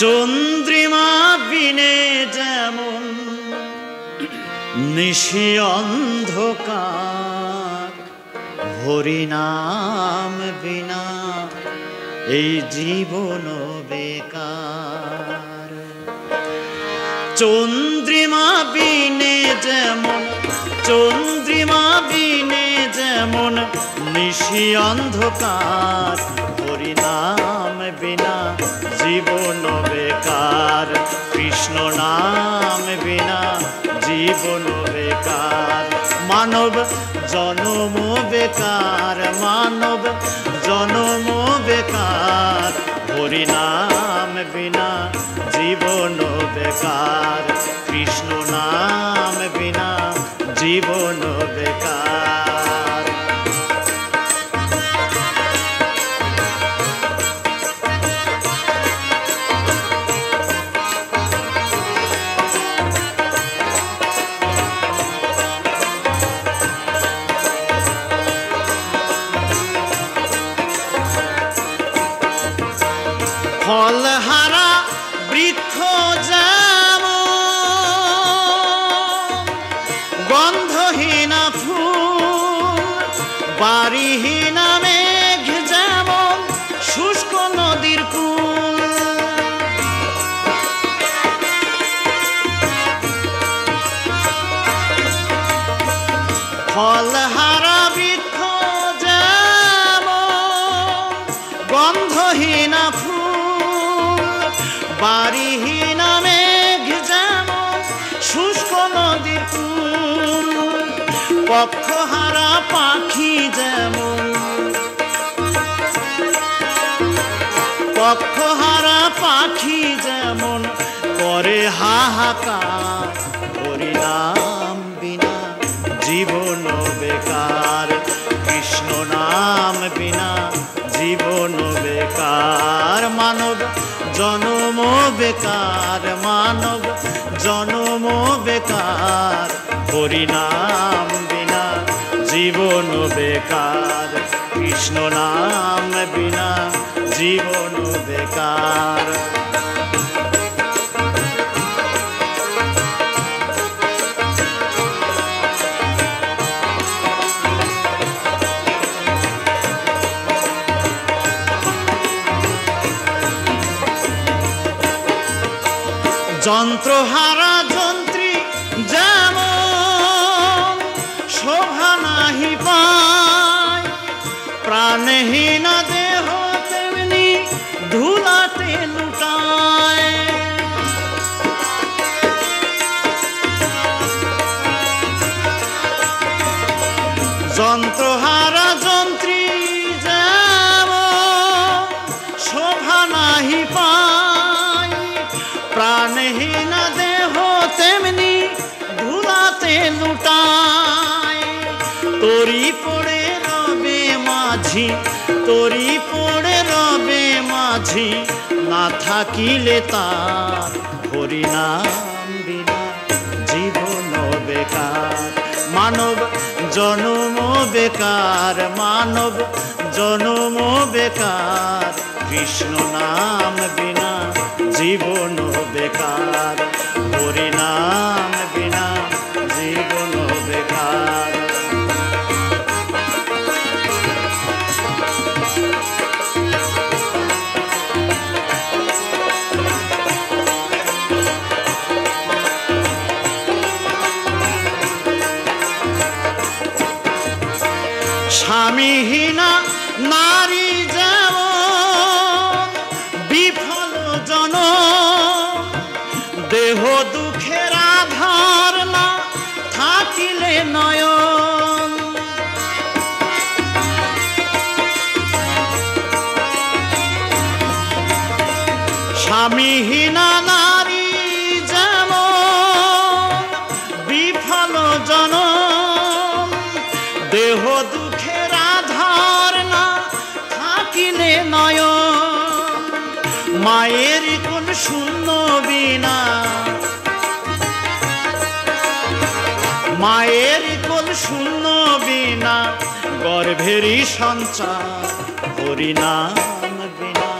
চন্দ্রিমা বিনে যেমন নিশি অন্ধকার, হরিনাম বিনা এই জীবন বেকার। চন্দ্রিমা বিনে যেমন, চন্দ্রিমা বিনে যেমন নিশি অন্ধকার, হরিনাম বিনা জীবন বেকার। কৃষ্ণ নাম বিনা জীবন বেকার। মানব জনম বেকার, মানব জনম বেকার, হরিনাম বিনা জীবন বেকার। কৃষ্ণ নাম বিনা জীবন বেকার। ফলহারা বৃক্ষ যেমন, গন্ধহীনা ফুল, বাড়িহীনা মেঘ যেমন শুষ্ক নদীর কূল। ফলহারা বৃক্ষ যেমন, গন্ধহীনা ফুল, বাড়িহীনা মেঘ যেমন শুষ্ক নদীর কূল। পক্ষহারা পাখি যেমন, পক্ষহারা পাখি যেমন করে হাহাকার, হরিনাম বিনা জীবন বেকার। কৃষ্ণ নাম বিনা জীবন বেকার। মানব জনম বেকার, মানব জনম বেকার, হরিনাম বিনা জীবন বেকার। কৃষ্ণ নাম বিনা জীবন বেকার। যন্ত্রহারা যন্ত্রী যেমন শোভা নাহি পায়, প্রাণহীন দেহ তেমনি ধুলাতে লুটায়। যন্ত্রহারা যন্ত্রী যেমন শোভা নাহি পায়, প্রাণহীন দেহ তেমনি ধুলাতে লুটায়। তরি পড়ে রবে মাঝি, তরি পড়ে রবে মাঝি, না থাকিলে তার হরিনাম বিনা জীবন বেকার। মানব জনম বেকার, মানব জনম বেকার। কৃষ্ণ নাম বিনা জীবন বেকার, হরিনাম বিনা জীবন বেকার। স্বামীহীনা নারী যেমন বিফল জনম, দেহ দুঃখের আধার না থাকিলে নয়ন। স্বামীহীনা নারী যেমন বিফল জনম, দেহ দুঃখের আধার না থাকিলে নয়ন। মায়ের কোন শূন্য বিনা, মায়ের কোন শূন্য বিনা গর্ভেরই সঞ্চার, হরিনাম বিনা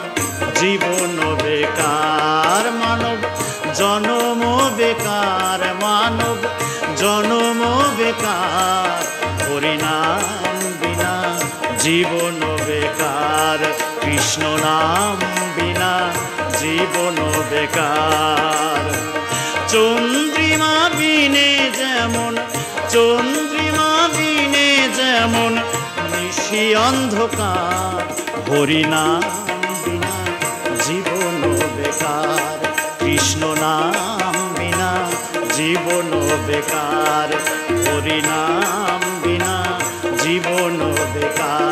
জীবন বেকার মানব জনম বেকার মানব জনম বেকার হরিনাম বিনা জীবন বেকার কৃষ্ণ নাম বিনা জীবন বেকার চন্দ্রিমা বিনে যেমন চন্দ্রিমা বিনে যেমন নিশি অন্ধকার হরিনাম বিনা জীবন বেকার কৃষ্ণ নাম বিনা জীবন বেকার হরিনাম বিনা জীবন বেকার।